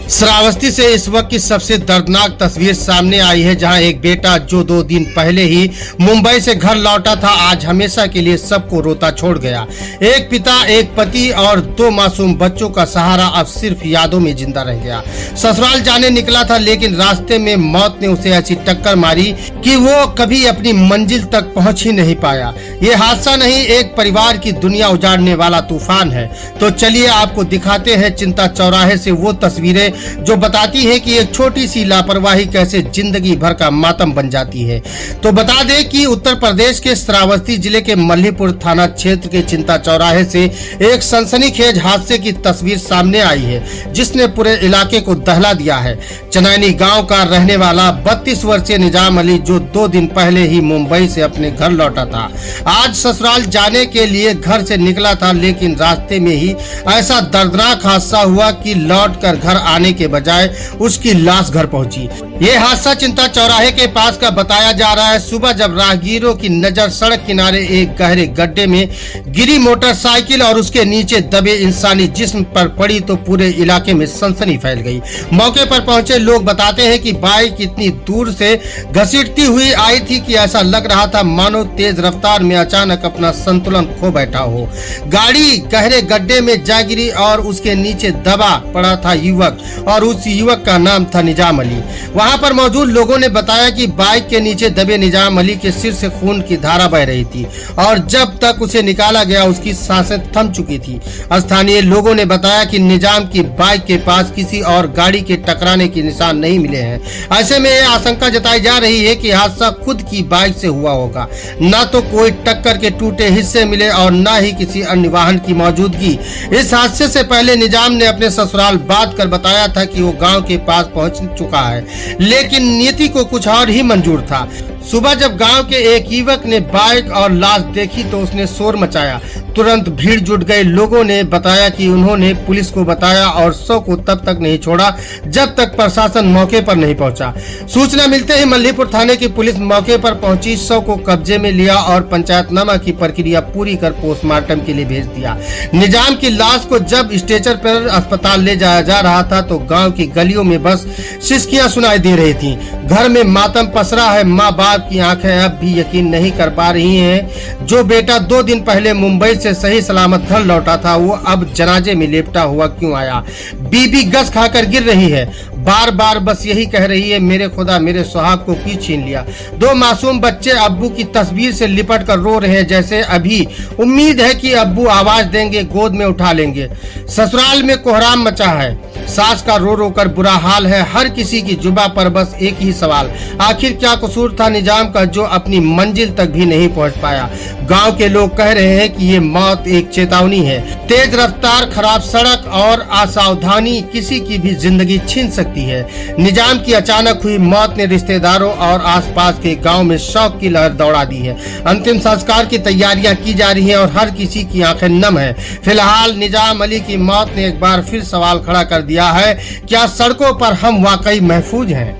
श्रावस्ती से इस वक्त की सबसे दर्दनाक तस्वीर सामने आई है, जहां एक बेटा जो 2 दिन पहले ही मुंबई से घर लौटा था, आज हमेशा के लिए सबको रोता छोड़ गया। एक पिता, एक पति और 2 मासूम बच्चों का सहारा अब सिर्फ यादों में जिंदा रह गया। ससुराल जाने निकला था, लेकिन रास्ते में मौत ने उसे ऐसी टक्कर मारी कि वो कभी अपनी मंजिल तक पहुंच ही नहीं पाया। ये हादसा नहीं, एक परिवार की दुनिया उजाड़ने वाला तूफान है। तो चलिए आपको दिखाते हैं चिंता चौराहे से वो तस्वीरें जो बताती है कि एक छोटी सी लापरवाही कैसे जिंदगी भर का मातम बन जाती है। तो बता दें कि उत्तर प्रदेश के श्रावस्ती जिले के मल्लीपुर थाना क्षेत्र के चिंता चौराहे से एक सनसनीखेज हादसे की तस्वीर सामने आई है, जिसने पूरे इलाके को दहला दिया है। चनैनी गांव का रहने वाला 32 वर्षीय निजाम अली, जो 2 दिन पहले ही मुंबई से अपने घर लौटा था, आज ससुराल जाने के लिए घर से निकला था, लेकिन रास्ते में ही ऐसा दर्दनाक हादसा हुआ कि लौट कर घर आने के बजाय उसकी लाश घर पहुंची। ये हादसा चिंता चौराहे के पास का बताया जा रहा है। सुबह जब राहगीरों की नजर सड़क किनारे एक गहरे गड्ढे में गिरी मोटरसाइकिल और उसके नीचे दबे इंसानी जिस्म पर पड़ी तो पूरे इलाके में सनसनी फैल गई। मौके पर पहुंचे लोग बताते हैं कि बाइक इतनी दूर से घसीटती हुई आई थी कि ऐसा लग रहा था मानो तेज रफ्तार में अचानक अपना संतुलन खो बैठा हो। गाड़ी गहरे गड्ढे में जा गिरी और उसके नीचे दबा पड़ा था युवक, और उस युवक का नाम था निजाम अली। वहां पर मौजूद लोगों ने बताया कि बाइक के नीचे दबे निजाम अली के सिर से खून की धारा बह रही थी और जब तक उसे निकाला गया उसकी सांसें थम चुकी थी। स्थानीय लोगों ने बताया कि निजाम की बाइक के पास किसी और गाड़ी के टकराने के निशान नहीं मिले हैं। ऐसे में यह आशंका जताई जा रही है कि हादसा खुद की बाइक से हुआ होगा। न तो कोई टक्कर के टूटे हिस्से मिले और न ही किसी अन्य वाहन की मौजूदगी। इस हादसे से पहले निजाम ने अपने ससुराल बात कर बताया था कि वो गांव के पास पहुंच चुका है, लेकिन नियति को कुछ और ही मंजूर था। सुबह जब गांव के एक युवक ने बाइक और लाश देखी तो उसने शोर मचाया। तुरंत भीड़ जुट गए। लोगों ने बताया कि उन्होंने पुलिस को बताया और शव को तब तक नहीं छोड़ा जब तक प्रशासन मौके पर नहीं पहुंचा। सूचना मिलते ही मल्लीपुर थाने की पुलिस मौके पर पहुंची, शव को कब्जे में लिया और पंचायतनामा की प्रक्रिया पूरी कर पोस्टमार्टम के लिए भेज दिया। निजाम की लाश को जब स्ट्रेचर पर अस्पताल ले जाया जा रहा था तो गाँव की गलियों में बस सिसकियां सुनाई दे रही थी। घर में मातम पसरा है। माँ बाप की आंखें अब भी यकीन नहीं कर पा रही हैं। जो बेटा 2 दिन पहले मुंबई से सही सलामत घर लौटा था, वो अब जनाजे में लेपटा हुआ क्यों आया? बीबी गस खाकर गिर रही है, बार बार बस यही कह रही है, मेरे खुदा मेरे सुहाग को क्यों छीन लिया? 2 मासूम बच्चे अब्बू की तस्वीर से लिपट कर रो रहे हैं, जैसे अभी उम्मीद है कि अब्बू आवाज देंगे, गोद में उठा लेंगे। ससुराल में कोहराम मचा है। सास का रो रो कर बुरा हाल है। हर किसी की जुबा पर बस एक ही सवाल, आखिर क्या कसूर था निजाम का जो अपनी मंजिल तक भी नहीं पहुंच पाया? गांव के लोग कह रहे हैं कि ये मौत एक चेतावनी है। तेज रफ्तार, खराब सड़क और असावधानी किसी की भी जिंदगी छीन सकती है। निजाम की अचानक हुई मौत ने रिश्तेदारों और आसपास के गांव में शौक की लहर दौड़ा दी है। अंतिम संस्कार की तैयारियां की जा रही हैं और हर किसी की आंखें नम है। फिलहाल निजाम अली की मौत ने एक बार फिर सवाल खड़ा कर दिया है, क्या सड़कों पर हम वाकई महफूज हैं?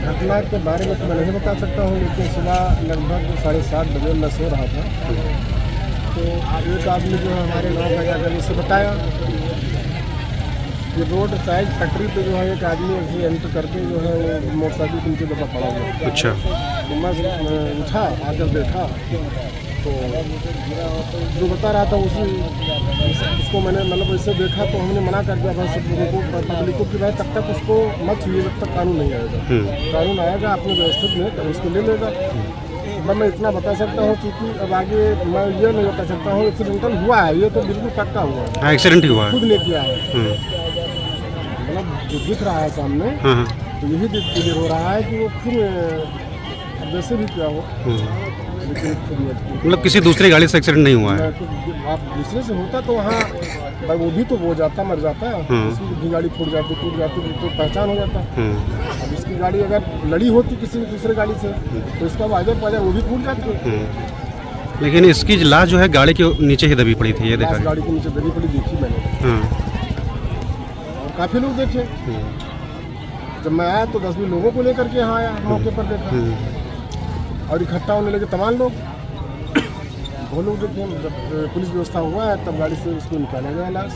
घटना के बारे में तो मैं नहीं बता सकता हूँ, लेकिन सुबह लगभग 7:30 बजे मैं सो रहा था तो एक आदमी जो है हमारे गाँव का जाकर मुझसे बताया कि रोड साइड फैक्ट्री पे जो है एक आदमी ऐसे एंटर करके जो है वो मोटरसाइकिल के नीचे दबा पड़ा हुआ। अच्छा। तो मैं उठा, आकर देखा तो जो बता रहा था उसको मैंने मतलब ऐसे देखा तो हमने मना कर दिया भाई सब लोगों को, पब्लिक को, कि भाई तब तक उसको मत छुइए जब तक कानून नहीं आएगा। कानून आएगा अपने व्यवस्थित में तो उसको ले लेगा। मतलब मैं इतना बता सकता हूँ, क्योंकि अब आगे मैं ये नहीं बता सकता हूँ। एक्सीडेंटल हुआ है, ये तो बिल्कुल पक्का हुआ है। एक्सीडेंट हुआ है, खुद ने किया है। मतलब जो दिख रहा है सामने तो यही क्लियर हो रहा है कि वो खुद जैसे भी क्या हो, मतलब किसी दूसरी गाड़ी से एक्सीडेंट नहीं हुआ है। आप दूसरे से होता तो वहाँ वो भी तो वो जाता, मर जाता है। इसकी भी गाड़ी फूट जाती, टूट जाती तो पहचान हो जाता। अब इसकी गाड़ी अगर लड़ी होती किसी दूसरे गाड़ी से तो इसका वाजर वो भी फूट जाती। लेकिन इसकी लाश जो है गाड़ी के नीचे ही दबी पड़ी थी, ये देखा। गाड़ी के नीचे दबी पड़ी देखी मैंने और काफी लोग देखे। जब मैं आया तो 10-20 लोगों को लेकर के यहाँ आया, मौके पर देखा और इकट्ठा होने लगे तमाम लोग। वो लोग देखे, जब पुलिस व्यवस्था हुआ है तब गाड़ी से उसको निकाला गया लाश।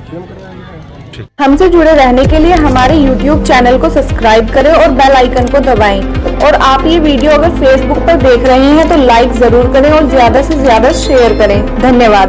क्लेम करवाया गया है। हमसे जुड़े रहने के लिए हमारे YouTube चैनल को सब्सक्राइब करें और बेल आइकन को दबाएं। और आप ये वीडियो अगर Facebook पर देख रहे हैं तो लाइक जरूर करें और ज्यादा से ज्यादा शेयर करें। धन्यवाद।